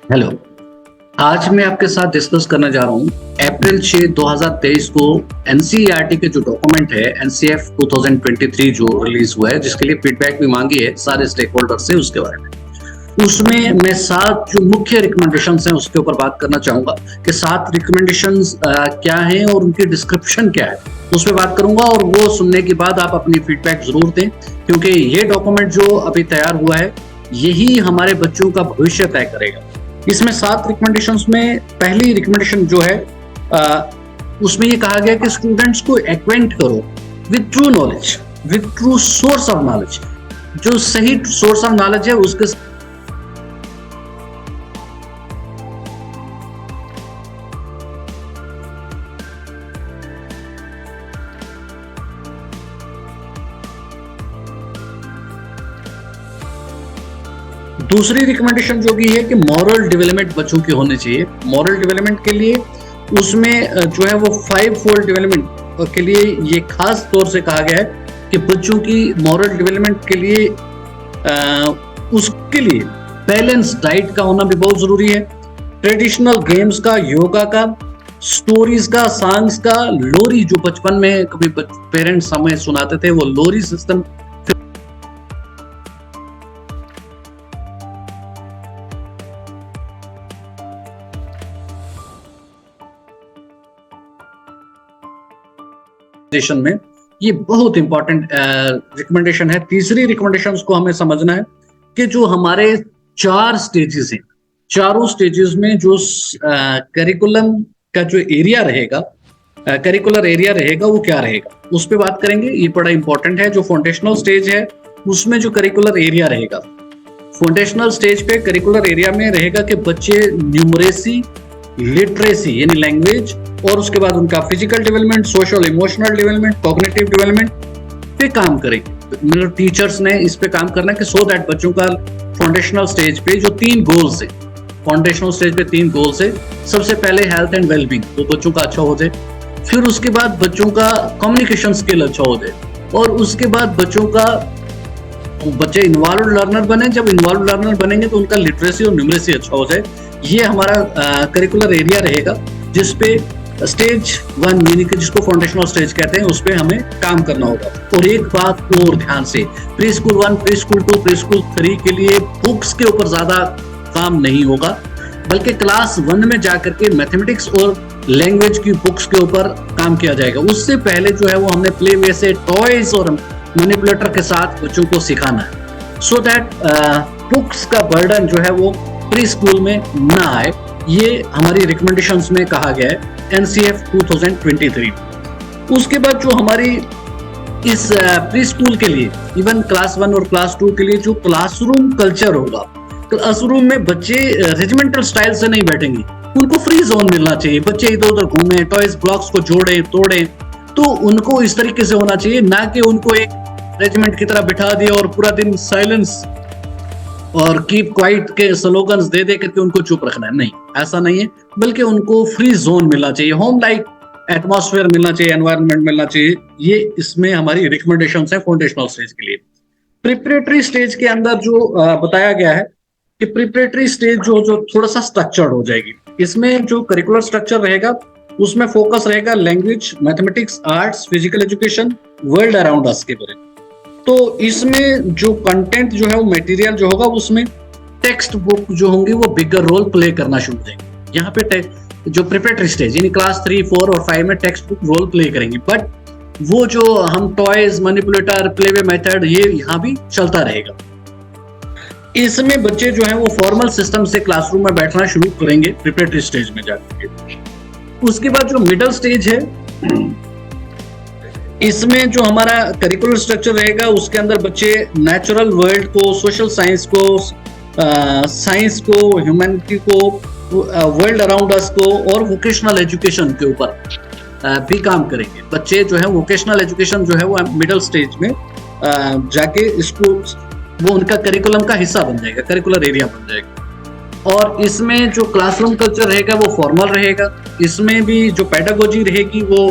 Hello. आज मैं आपके साथ डिस्कस करना जा रहा हूँ अप्रैल 6 2023 को एनसीईआरटी के जो डॉक्यूमेंट है एनसीएफ 2023 जो रिलीज हुआ है, जिसके लिए फीडबैक भी मांगी है सारे स्टेक होल्डर से उसके बारे में। उसमें मैं 7 जो मुख्य रिकमेंडेशंस हैं उसके ऊपर बात करना चाहूंगा कि 7 रिकमेंडेशंस क्या हैं और उनकी डिस्क्रिप्शन क्या है, उस पर बात करूंगा। और वो सुनने के बाद आप अपनी फीडबैक जरूर दें, क्योंकि ये डॉक्यूमेंट जो अभी तैयार हुआ है यही हमारे बच्चों का भविष्य तय करेगा। इसमें 7 रिकमेंडेशंस में पहली रिकमेंडेशन जो है उसमें ये कहा गया कि स्टूडेंट्स को एक्वेंट करो with true knowledge, with true source of knowledge. जो सही सोर्स ऑफ नॉलेज है उसके दूसरी रिकमेंडेशन जो की है कि मॉरल डेवलपमेंट बच्चों की होनी चाहिए। मॉरल डेवलपमेंट के लिए उसमें जो है वो 5 फोल्ड डेवलपमेंट के लिए ये खास तौर से कहा गया है कि बच्चों की मॉरल डेवलपमेंट के लिए उसके लिए बैलेंस डाइट का होना भी बहुत जरूरी है। ट्रेडिशनल गेम्स का, योगा का, स्टोरीज का, सॉन्ग्स का, लोरी जो बचपन में कभी पेरेंट्स हमें सुनाते थे, वो लोरी सिस्टम में ये बहुत इंपॉर्टेंट रिकमेंडेशन है। तीसरी रिकमेंडेशन को हमें समझना है कि जो हमारे 4 स्टेजेस हैं, चारों स्टेजेस में जो करिकुलम का जो एरिया रहेगा, करिकुलर एरिया रहेगा, वो क्या रहेगा उस पर बात करेंगे। ये बड़ा इंपॉर्टेंट है। जो फाउंडेशनल स्टेज है उसमें जो करिकुलर एरिया रहेगा, फाउंडेशनल स्टेज पे करिकुलर एरिया में रहेगा कि बच्चे न्यूमरेसी, लिटरेसी यानी लैंग्वेज, और उसके बाद उनका physical development, social emotional development, cognitive development पे काम करेंगे। मतलब टीचर्स ने इस पे काम करना है कि सो दैट बच्चों का फाउंडेशनल स्टेज पे जो 3 गोल्स है, फाउंडेशनल स्टेज पे 3 गोल्स है। सबसे पहले हेल्थ एंड वेलबींग, तो बच्चों का अच्छा हो जाए। फिर उसके बाद बच्चों का कम्युनिकेशन स्किल अच्छा हो जाए, और उसके बाद बच्चे इन्वॉल्व लर्नर बने। जब इन्वॉल्व लर्नर बनेंगे तो उनका लिटरेसी और न्यूमरेसी अच्छा हो जाए। ये हमारा करिकुलर एरिया रहेगा, जिसपे स्टेज 1 यानी कि जिसको फाउंडेशनल स्टेज कहते हैं उस पे हमें काम करना होगा। और एक बात और ध्यान से, pre school 1, pre school 2, pre school 3 के लिए बुक्स के ऊपर ज्यादा काम नहीं होगा, बल्कि क्लास 1 में जाकर के मैथमेटिक्स और लैंग्वेज की बुक्स के ऊपर काम किया जाएगा। उससे पहले जो है वो हमने प्ले वे से टॉयज और मैनिपुलेटर के साथ बच्चों को सिखाना है, सो दैट बुक्स का बर्डन जो है वो प्री स्कूल में ना आए। ये हमारी रिकमेंडेशंस में कहा गया है एनसीएफ 2023। उसके बाद जो हमारी इस प्री स्कूल के लिए, इवन क्लास 1 और क्लास 2 के लिए जो क्लासरूम कल्चर होगा, क्लासरूम में बच्चे रेजिमेंटल स्टाइल से नहीं बैठेंगे, उनको फ्री जोन मिलना चाहिए। बच्चे इधर उधर घूमें, टॉयज ब्लॉक्स को जोड़े तोड़े, तो उनको इस तरीके से होना चाहिए, ना कि उनको एक रेजिमेंट की तरह बिठा दिया और पूरा दिन साइलेंस और कीप क्वाइट के स्लोगन्स दे दे करके उनको चुप रखना है। नहीं, ऐसा नहीं है, बल्कि उनको फ्री जोन मिलना चाहिए, होम लाइक एटमॉस्फेयर मिलना चाहिए, एनवायरनमेंट मिलना चाहिए। ये इसमें हमारी रिकमेंडेशंस है फाउंडेशनल स्टेज के लिए। प्रिपरेटरी स्टेज के अंदर जो बताया गया है कि प्रिपरेटरी स्टेज जो थोड़ा सा स्ट्रक्चर्ड हो जाएगी। इसमें जो करिकुलर स्ट्रक्चर रहेगा उसमें फोकस रहेगा language, mathematics, arts, physical education, world around us के बारे में। तो इसमें जो कंटेंट जो है वो मटेरियल जो होगा उसमें टेक्स्ट बुक जो होंगी वो बिगर रोल प्ले करना शुरू करेंगे। यहाँ पे जो प्रिपरेटरी स्टेज यानी क्लास 3, 4 और 5 में टेक्स्ट बुक रोल प्ले करेंगी, बट वो जो हम टॉयज, मैनिपुलेटर, प्लेवे मेथड, ये यहाँ भी चलता रहेगा। इसमें बच्चे जो है वो फॉर्मल सिस्टम से क्लासरूम में बैठना शुरू करेंगे प्रिपरेटरी स्टेज में जाकर। उसके बाद जो मिडिल स्टेज है, इसमें जो हमारा करिकुलर स्ट्रक्चर रहेगा उसके अंदर बच्चे नेचुरल वर्ल्ड को, सोशल साइंस को, साइंस को, ह्यूमैनिटी को, वर्ल्ड अराउंड अस को और वोकेशनल एजुकेशन के ऊपर भी काम करेंगे। बच्चे जो है वोकेशनल एजुकेशन जो है वो मिडिल स्टेज में जाके इसको वो उनका करिकुलम का हिस्सा बन जाएगा, करिकुलर एरिया बन जाएगा। और इसमें जो क्लासरूम कल्चर रहेगा वो फॉर्मल रहेगा। इसमें भी जो पेडागोजी रहेगी वो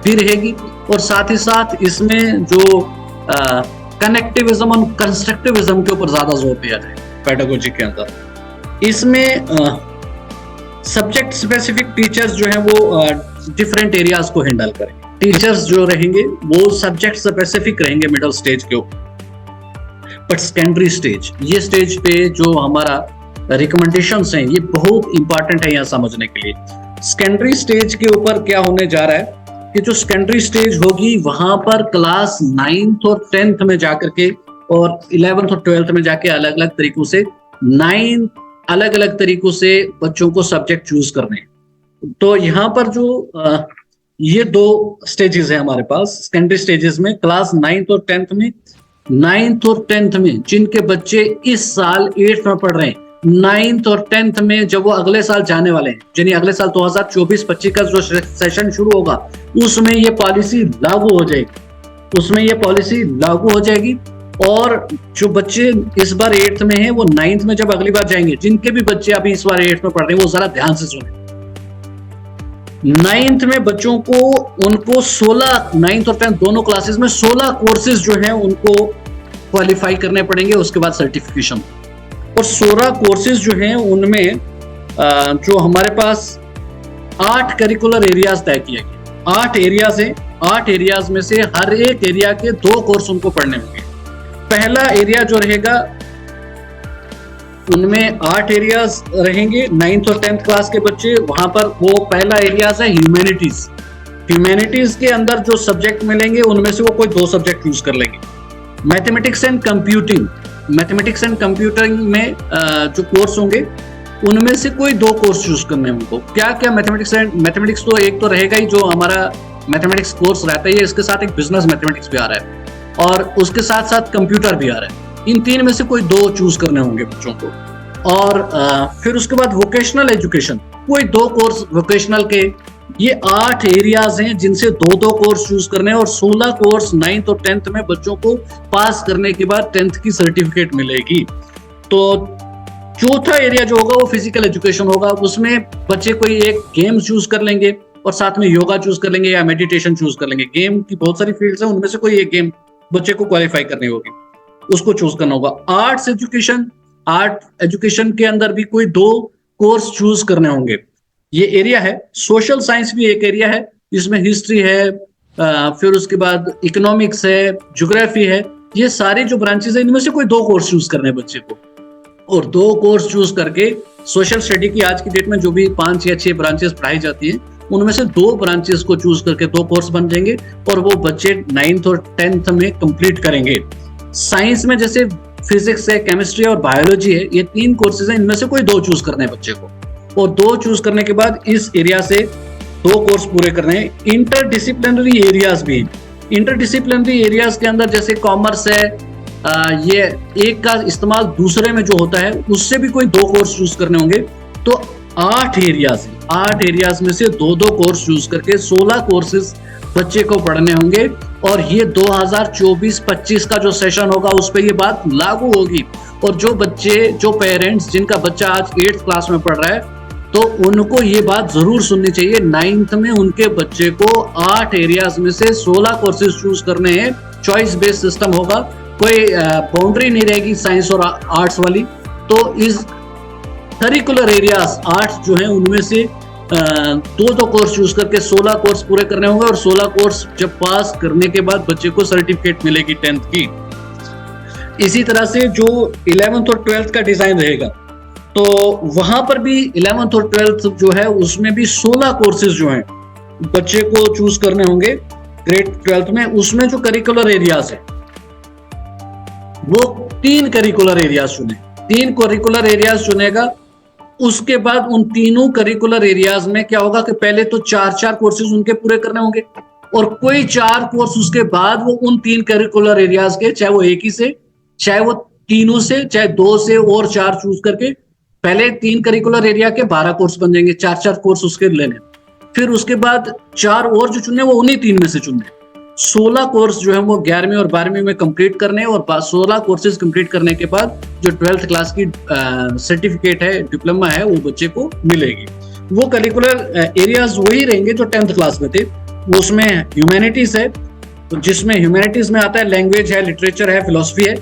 भी रहेगी, और साथ ही साथ इसमें जो कनेक्टिविज्म और कंस्ट्रक्टिविज्म के ऊपर ज्यादा जोर दिया जाए। पेडागोजी के अंदर। इसमें सब्जेक्ट स्पेसिफिक टीचर्स जो हैं वो डिफरेंट एरियाज को हैंडल करेंगे। टीचर्स जो रहेंगे वो सब्जेक्ट स्पेसिफिक रहेंगे मिडिल स्टेज के ऊपर। बट सेकेंडरी स्टेज, ये स्टेज पे जो हमारा रिकमेंडेशंस हैं ये बहुत इंपॉर्टेंट है यहाँ समझने के लिए। सेकेंडरी स्टेज के ऊपर क्या होने जा रहा है कि जो सेकेंडरी स्टेज होगी वहां पर क्लास 9th और 10th में जाकर के और 11th और 12th में जाके अलग अलग तरीकों से 9 अलग अलग तरीकों से बच्चों को सब्जेक्ट चूज करने हैं। तो यहाँ पर जो ये 2 स्टेजेस है हमारे पास सेकेंडरी स्टेजेस में, क्लास 9th और 10th में। 9th और 10th में जिनके बच्चे इस साल 8th में पढ़ रहे हैं, 9th और 10th में जब वो अगले साल जाने वाले हैं, यानी अगले साल 2024-25 का जो सेशन शुरू होगा उसमें ये पॉलिसी लागू हो जाएगी, उसमें ये पॉलिसी लागू हो जाएगी। और जो बच्चे इस बार 8th में हैं वो 9th में जब अगली बार जाएंगे, जिनके भी बच्चे अभी इस बार 8th में पढ़ रहे हैं वो जरा ध्यान से सुने। 9th में बच्चों को उनको 16 9th और 10th दोनों क्लासेस में 16 कोर्सेज जो हैं उनको क्वालिफाई करने पड़ेंगे, उसके बाद सर्टिफिकेशन। और 16 कोर्सेज जो हैं उनमें जो हमारे पास 8 करिकुलर एरियाज तय किए गए। 8 एरियाज हैं, 8 एरियाज में से हर एक एरिया के 2 कोर्स उनको पढ़ने होंगे। पहला एरिया जो रहेगा उनमें 8 एरियाज रहेंगे, 9th और 10th क्लास के बच्चे, वहां पर वो पहला एरियाज है ह्यूमैनिटीज। ह्यूमैनिटीज के अंदर जो सब्जेक्ट मिलेंगे उनमें से वो कोई 2 सब्जेक्ट चूज कर लेंगे। Mathematics and computing, mathematics and computing में जो कोर्स होंगे उनमें से कोई 2 कोर्स चूज करने हैं उनको। क्या क्या मैथमेटिक्स तो एक तो रहेगा ही, जो हमारा मैथमेटिक्स कोर्स रहता है, इसके साथ एक बिजनेस मैथमेटिक्स भी आ रहा है और उसके साथ साथ कंप्यूटर भी आ रहा है। इन 3 में से कोई 2 चूज करने होंगे बच्चों को। और फिर उसके बाद वोकेशनल एजुकेशन, कोई 2 कोर्स वोकेशनल के। ये 8 एरियाज हैं जिनसे 2-2 कोर्स चूज करने हैं और 16 कोर्स 9th और 10th में बच्चों को पास करने के बाद 10th की सर्टिफिकेट मिलेगी। तो चौथा एरिया जो होगा वो फिजिकल एजुकेशन होगा। उसमें बच्चे कोई एक गेम चूज कर लेंगे और साथ में योगा चूज कर लेंगे या मेडिटेशन चूज कर लेंगे। गेम की बहुत सारी फील्ड्स हैं, उनमें से कोई एक गेम बच्चे को क्वालिफाई करनी होगी, उसको चूज करना होगा। आर्ट एजुकेशन के अंदर भी कोई 2 कोर्स चूज करने होंगे। ये एरिया है। सोशल साइंस भी एक एरिया है, इसमें हिस्ट्री है, फिर उसके बाद इकोनॉमिक्स है, ज्योग्राफी है। ये सारे जो ब्रांचेस है इनमें से कोई 2 कोर्स चूज करने हैं बच्चे को। और 2 कोर्स चूज करके सोशल स्टडी की आज की डेट में जो भी 5 या 6 ब्रांचेस पढ़ाई जाती है उनमें से 2 ब्रांचेस को चूज करके 2 कोर्स बन जाएंगे और वो बच्चे 9th और 10th में कंप्लीट करेंगे। साइंस में जैसे फिजिक्स है, केमिस्ट्री और बायोलॉजी है, ये 3 कोर्सेज हैं, इनमें से कोई 2 चूज करने हैं बच्चे को। और 2 चूज करने के बाद इस एरिया से 2 कोर्स पूरे करने हैं। इंटरडिसिप्लिनरी एरियाज भी हैं। इंटरडिसिप्लिनरी एरियाज के अंदर जैसे कॉमर्स है, ये एक का इस्तेमाल दूसरे में जो होता है उससे भी कोई 2 कोर्स चूज करने होंगे। तो 8 एरियाज में से 2-2 कोर्स चूज करके 16 कोर्सेज बच्चे को पढ़ने होंगे। और ये 2024-25 का जो सेशन होगा उस पर ये बात लागू होगी। और जो पेरेंट्स जिनका बच्चा आज 8th क्लास में पढ़ रहा है तो उनको ये बात जरूर सुननी चाहिए। 9th में उनके बच्चे को 8 एरियाज में से 16 कोर्सेज चूज करने हैं। चॉइस बेस्ड सिस्टम होगा, कोई बाउंड्री नहीं रहेगी साइंस और आर्ट्स वाली। तो इस करिकुलर एरियाज 8 जो हैं उनमें से 2-2 कोर्स चूज करके 16 कोर्स पूरे करने होंगे। और 16 कोर्स जब पास करने के बाद बच्चे को सर्टिफिकेट मिलेगी 10th की। इसी तरह से जो 11th और 12th का डिजाइन रहेगा तो वहां पर भी 11th और 12th जो है उसमें भी 16 कोर्सेज जो हैं बच्चे को चूज करने होंगे ग्रेड 12th में। उसमें जो करिकुलर एरियाज है वो 3 करिकुलर एरियाज चुने, 3 करिकुलर एरियाज चुनेगा। उसके बाद उन तीनों करिकुलर एरियाज में क्या होगा कि पहले तो 4-4 कोर्सेज उनके पूरे करने होंगे और कोई 4 कोर्स उसके बाद वो उन 3 करिकुलर एरियाज के, चाहे वो एक ही से, चाहे वो तीनों से, चाहे 2 से और 4 चूज करके पहले 3 करिकुलर एरिया के 12 कोर्स बन जाएंगे। 4-4 कोर्स उसके लेने। फिर उसके बाद 4 और जो चुनने वो उन्हीं 3 में से चुनने। 16 कोर्स जो है वो 11वीं और 12वीं में कंप्लीट करने और 16 कोर्सेज कंप्लीट करने के बाद जो 12th क्लास की सर्टिफिकेट है, डिप्लोमा है, वो बच्चे को मिलेगी। वो करिकुलर एरियाज वही रहेंगे जो 10th क्लास में थे। उसमें ह्यूमैनिटीज है, तो जिसमें ह्यूमैनिटीज में आता है लैंग्वेज है, लिटरेचर है, फिलोसफी है।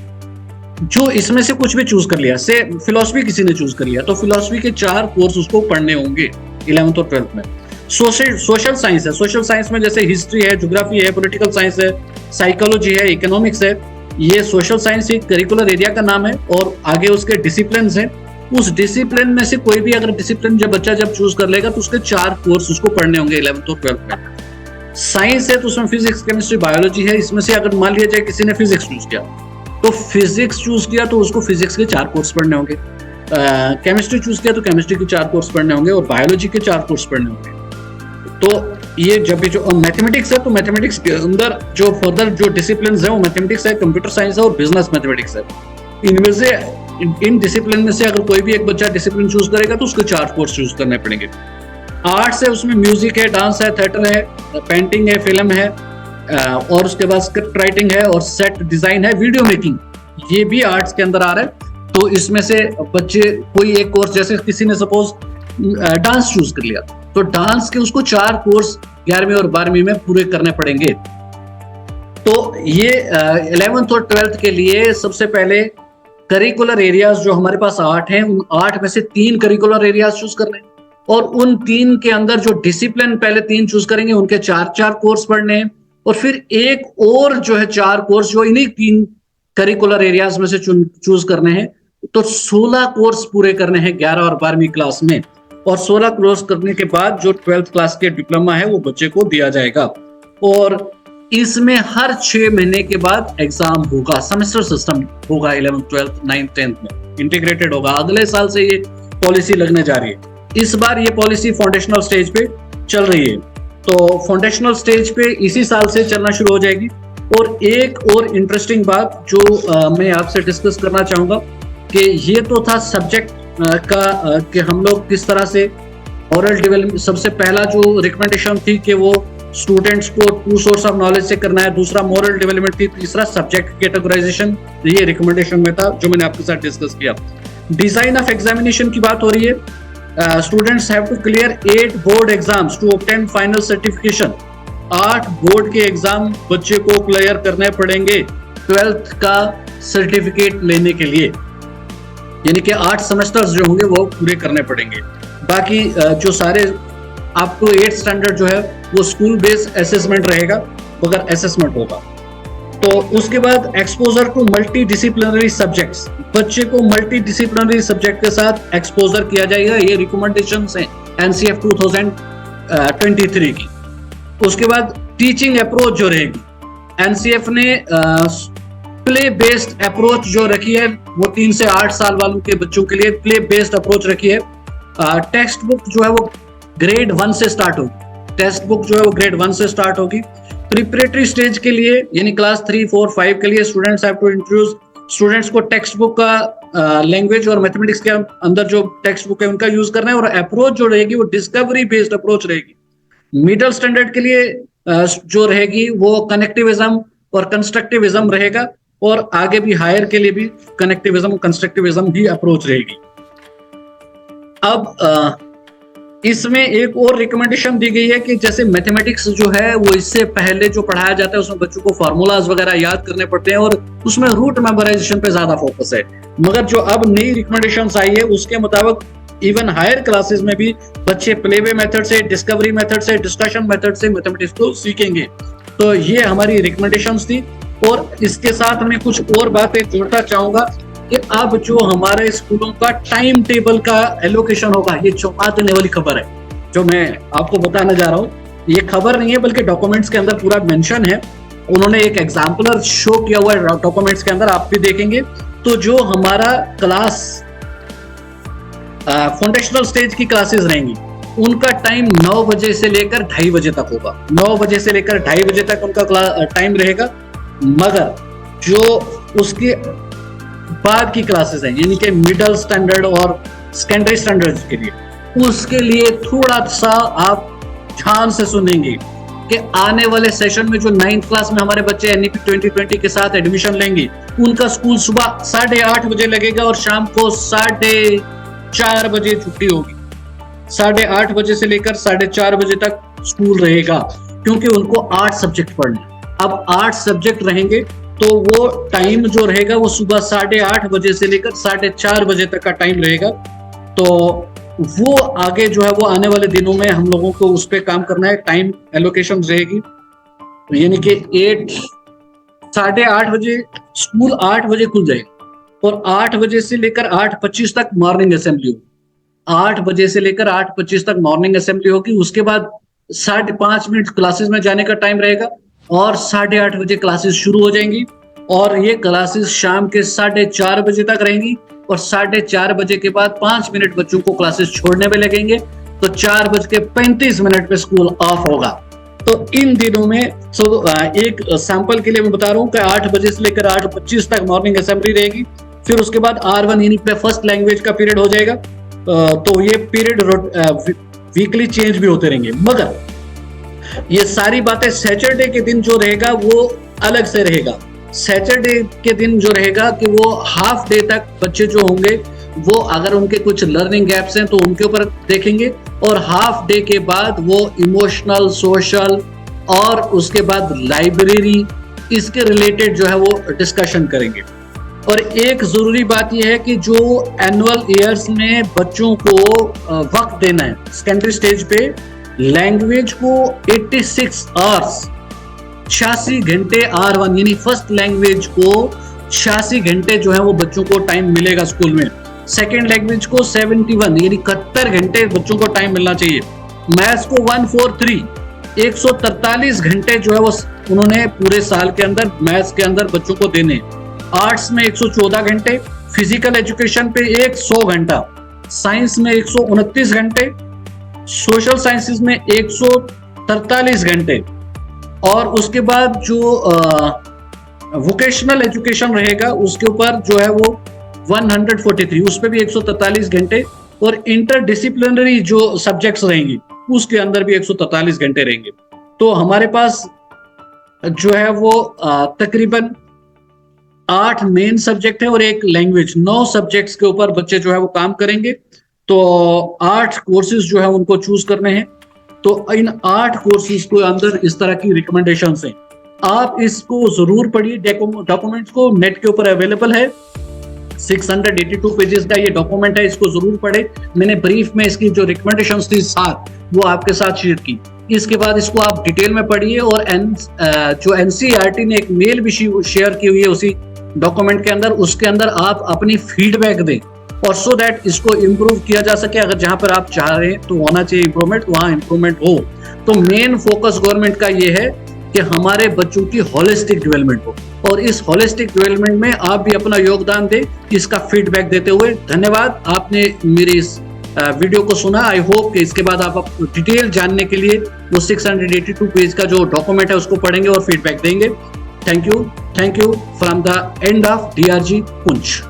जो इसमें से कुछ भी चूज कर लिया, से फिलोसफी किसी ने चूज कर लिया तो फिलोसफी के 4 कोर्स उसको पढ़ने होंगे 11th और 12th में। सोशल साइंस है, सोशल साइंस में जैसे हिस्ट्री है, ज्योग्राफी है, पॉलिटिकल साइंस है, साइकोलॉजी है, इकोनॉमिक्स है। ये सोशल साइंस एक करिकुलर एरिया का नाम है और आगे उसके डिसिप्लिन हैं। उस डिसिप्लिन में से कोई भी अगर डिसिप्लिन जब बच्चा चूज कर लेगा तो उसके 4 कोर्स उसको पढ़ने होंगे 11th और 12th में। साइंस है तो उसमें फिजिक्स, केमिस्ट्री, बायोलॉजी है। इसमें से अगर मान लिया जाए किसी ने फिजिक्स चूज किया तो फिजिक्स चूज किया तो उसको फिजिक्स के 4 कोर्स पढ़ने होंगे। केमिस्ट्री चूज किया तो केमिस्ट्री के 4 कोर्स पढ़ने होंगे और बायोलॉजी के 4 कोर्स पढ़ने होंगे। तो ये जब भी जो मैथमेटिक्स है तो मैथमेटिक्स के अंदर जो फर्दर जो डिसिप्लिन है वो मैथमेटिक्स है, कंप्यूटर साइंस है और बिजनेस मैथमेटिक्स है। इनमें से इन डिसिप्लिन में से अगर कोई भी एक बच्चा डिसिप्लिन चूज करेगा तो उसको 4 कोर्स चूज करने पड़ेंगे। आर्ट्स है, उसमें म्यूजिक है, डांस है, थिएटर है, पेंटिंग है, फिल्म है और उसके बाद स्क्रिप्ट राइटिंग है और सेट डिजाइन है, वीडियो मेकिंग, ये भी आर्ट्स के अंदर आ रहा है। तो इसमें से बच्चे कोई एक कोर्स, जैसे किसी ने सपोज डांस चूज कर लिया तो डांस के उसको 4 कोर्स 11वीं और 12वीं में पूरे करने पड़ेंगे। तो ये 11th और 12th के लिए सबसे पहले करिकुलर एरियाज जो हमारे पास 8 हैं, उन 8 में से 3 करिकुलर एरियाज चूज करने हैं और उन 3 के अंदर जो डिसिप्लिन पहले 3 चूज करेंगे उनके 4-4 कोर्स पढ़ने हैं और फिर एक और जो है 4 कोर्स जो इन्हीं 3 करिकुलर एरियाज में से चूज करने हैं। तो 16 कोर्स पूरे करने हैं 11 और 12वीं क्लास में और 16 कोर्स करने के बाद जो 12th क्लास के डिप्लोमा है वो बच्चे को दिया जाएगा और इसमें हर 6 महीने के बाद एग्जाम होगा। सेमेस्टर सिस्टम होगा 11th, 12th, 9th, 10th में इंटीग्रेटेड होगा। अगले साल से ये पॉलिसी लगने जा रही है। इस बार ये पॉलिसी फाउंडेशनल स्टेज पे चल रही है तो फाउंडेशनल स्टेज पे इसी साल से चलना शुरू हो जाएगी। और एक और इंटरेस्टिंग बात जो मैं आपसे डिस्कस करना चाहूंगा कि ये तो था सब्जेक्ट का कि हम लोग किस तरह से ओरल डेवलपमेंट, सबसे पहला जो रिकमेंडेशन थी कि वो स्टूडेंट्स को 2 सोर्स ऑफ नॉलेज से करना है, दूसरा मोरल डेवलपमेंट थी, तीसरा सब्जेक्ट कैटेगराइजेशन, ये रिकमेंडेशन में था जो मैंने आपके साथ डिस्कस किया। डिजाइन ऑफ एग्जामिनेशन की बात हो रही है। Students have to clear 8 board exams to obtain final certification. 8 board के एग्जाम बच्चे को क्लियर करने पड़ेंगे 12th का सर्टिफिकेट लेने के लिए, यानी कि 8 सेमेस्टर्स जो होंगे वो पूरे करने पड़ेंगे। बाकी जो सारे आपको 8th स्टैंडर्ड जो है वो स्कूल बेस्ड असेसमेंट रहेगा, मगर असेसमेंट होगा। तो उसके बाद exposure to multidisciplinary subjects, बच्चे को मल्टी डिसिप्लिनरी सब्जेक्ट के साथ एक्सपोजर किया जाएगा। ये रिकमेंडेशंस हैं एनसीएफ 2023 की। उसके बाद टीचिंग अप्रोच जो रहेगी, एनसीएफ ने प्ले बेस्ड अप्रोच जो रखी है वो 3 से 8 साल वालों के बच्चों के लिए प्ले बेस्ड अप्रोच रखी है। टेक्स्ट बुक जो है वो ग्रेड 1 से स्टार्ट होगी। टेक्स्ट बुक जो है वो ग्रेड 1 से स्टार्ट होगी। प्रिपरेटरी स्टेज के लिए यानी क्लास 3, 4, 5 के लिए students have to introduce, students को टेक्स्ट बुक का लैंग्वेज और मैथमेटिक्स के अंदर जो टेक्स्ट बुक है उनका यूज करना है और अप्रोच जो रहेगी वो डिस्कवरी बेस्ड अप्रोच रहेगी। मिडिल स्टैंडर्ड के लिए जो रहेगी वो कनेक्टिविज्म और कंस्ट्रक्टिविज्म रहेगा और आगे भी हायर के लिए भी कनेक्टिविज्म, कंस्ट्रक्टिविज्म ही अप्रोच रहेगी। अब इसमें एक और रिकमेंडेशन दी गई है कि जैसे मैथमेटिक्स जो है वो इससे पहले जो पढ़ाया जाता है उसमें बच्चों को फार्मूलाज वगैरह याद करने पड़ते हैं और उसमें रूट मेमोराइजेशन पे ज्यादा फोकस है, मगर जो अब नई रिकमेंडेशंस आई है उसके मुताबिक इवन हायर क्लासेस में भी बच्चे प्लेवे मेथड से, डिस्कवरी मेथड से, डिस्कशन मेथड से मैथमेटिक्स को सीखेंगे। तो ये हमारी रिकमेंडेशंस थी और इसके साथ मैं कुछ और बातें जोड़ना चाहूंगा कि अब जो हमारे स्कूलों का टाइम टेबल का एलोकेशन होगा, ये चौंका देने वाली खबर है जो मैं आपको बताने जा रहा हूँ। ये खबर नहीं है बल्कि डॉक्यूमेंट्स के अंदर पूरा मेंशन है। उन्होंने एक एग्जाम्पलर शो किया हुआ है डॉक्यूमेंट्स के अंदर, आप भी देखेंगे। तो जो हमारा क्लास फाउंडेशनल स्टेज की क्लासेस रहेंगी उनका टाइम 9 बजे से लेकर 2:30 बजे तक होगा। 9 बजे से लेकर 2:30 बजे तक उनका टाइम रहेगा, मगर जो उसके बाद की क्लासेस हैं यानी कि मिडिल स्टैंडर्ड और सेकेंडरी स्टैंडर्ड के लिए, उसके लिए थोड़ा सा आप ध्यान से सुनेंगे कि आने वाले सेशन में जो 9th क्लास में हमारे बच्चे एनईपी 2020 के साथ एडमिशन लेंगे उनका स्कूल सुबह 8:30 बजे लगेगा और शाम को 4:30 बजे छुट्टी होगी। 8:30 बजे से लेकर 4:30 बजे तक स्कूल रहेगा क्योंकि उनको 8 सब्जेक्ट पढ़ने। अब 8 सब्जेक्ट रहेंगे तो वो टाइम जो रहेगा वो सुबह 8:30 बजे से लेकर 4:30 बजे तक का टाइम रहेगा। तो वो आगे जो है वो आने वाले दिनों में हम लोगों को उस पर काम करना है, टाइम एलोकेशन रहेगी। तो यानी कि 8:30 बजे स्कूल 8 बजे खुल जाएगा और 8 बजे से लेकर 8:25 तक मॉर्निंग असेंबली होगी। 8 बजे से लेकर 8:25 तक मॉर्निंग असेंबली होगी। उसके बाद 5.5 मिनट क्लासेस में जाने का टाइम रहेगा और 8:30 बजे क्लासेस शुरू हो जाएंगी और ये क्लासेस शाम के 4:30 बजे तक रहेंगी और 4:30 बजे के बाद 5 मिनट बच्चों को क्लासेस छोड़ने में लगेंगे। तो 4:35 पे स्कूल ऑफ होगा। तो इन दिनों में एक सैंपल के लिए मैं बता रहा हूँ कि 8 बजे से लेकर 8:25 तक मॉर्निंग असेंबली रहेगी। फिर उसके बाद R1 यूनिट पे फर्स्ट लैंग्वेज का पीरियड हो जाएगा। तो ये पीरियड वीकली चेंज भी होते रहेंगे, मगर ये सारी बातें सैटरडे के दिन जो रहेगा वो अलग से रहेगा। सैटरडे के दिन जो रहेगा कि वो हाफ डे तक बच्चे जो होंगे वो अगर उनके कुछ लर्निंग गैप्स हैं तो उनके ऊपर देखेंगे और हाफ डे के बाद वो इमोशनल, सोशल और उसके बाद लाइब्रेरी, इसके रिलेटेड जो है वो डिस्कशन करेंगे। और एक जरूरी बात यह है कि जो एनुअल ईयर्स में बच्चों को वक्त देना है सेकेंडरी स्टेज पे, लैंग्वेज को 86 आवर्स 86 घंटे R1 यानी फर्स्ट लैंग्वेज को 86 घंटे जो है वो बच्चों को टाइम मिलेगा स्कूल में। सेकेंड लैंग्वेज को 71 यानी 71 घंटे बच्चों को टाइम मिलना चाहिए। मैथ्स को 143 143 घंटे जो है वो उन्होंने पूरे साल के अंदर मैथ्स के अंदर बच्चों को देने। आर्ट्स में 114 घंटे, फिजिकल एजुकेशन पे 100 घंटा, साइंस में 129 घंटे, सोशल साइंसेस में 143 घंटे और उसके बाद जो वोकेशनल एजुकेशन रहेगा उसके ऊपर जो है वो 143, उस पर भी 143 घंटे और इंटरडिसिप्लिनरी जो सब्जेक्ट्स रहेंगी उसके अंदर भी 143 घंटे रहेंगे। तो हमारे पास जो है वो तकरीबन 8 मेन सब्जेक्ट है और एक लैंग्वेज, 9 सब्जेक्ट्स के ऊपर बच्चे जो है वो काम करेंगे। तो 8 कोर्सेज जो है उनको चूज करने हैं। तो इन 8 कोर्सेज के अंदर इस तरह की रिकमेंडेशंस हैं। आप इसको जरूर पढ़िए, डॉक्यूमेंट्स को नेट के ऊपर अवेलेबल है। 682 पेजेस का ये डॉक्यूमेंट है, इसको जरूर पढ़े। मैंने ब्रीफ में इसकी जो रिकमेंडेशंस थी 7 वो आपके साथ शेयर की। इसके बाद इसको आप डिटेल में पढ़िए और जो NCERT ने एक मेल भी शेयर की हुई है उसी डॉक्यूमेंट के अंदर, उसके अंदर आप अपनी फीडबैक दें और सो दैट इसको इम्प्रूव किया जा सके। अगर जहां पर आप चाह रहे हैं तो होना चाहिए इम्प्रूवमेंट, वहां इम्प्रूवमेंट हो। तो मेन फोकस गवर्नमेंट का ये है कि हमारे बच्चों की होलिस्टिक डेवलपमेंट हो और इस होलिस्टिक डेवलपमेंट में आप भी अपना योगदान दें, इसका फीडबैक देते हुए धन्यवाद। आपने मेरी इस वीडियो को सुना। आई होप कि इसके बाद आप डिटेल जानने के लिए वो 682 पेज का जो डॉक्यूमेंट है उसको पढ़ेंगे और फीडबैक देंगे। Thank you from the end of DRG Poonch.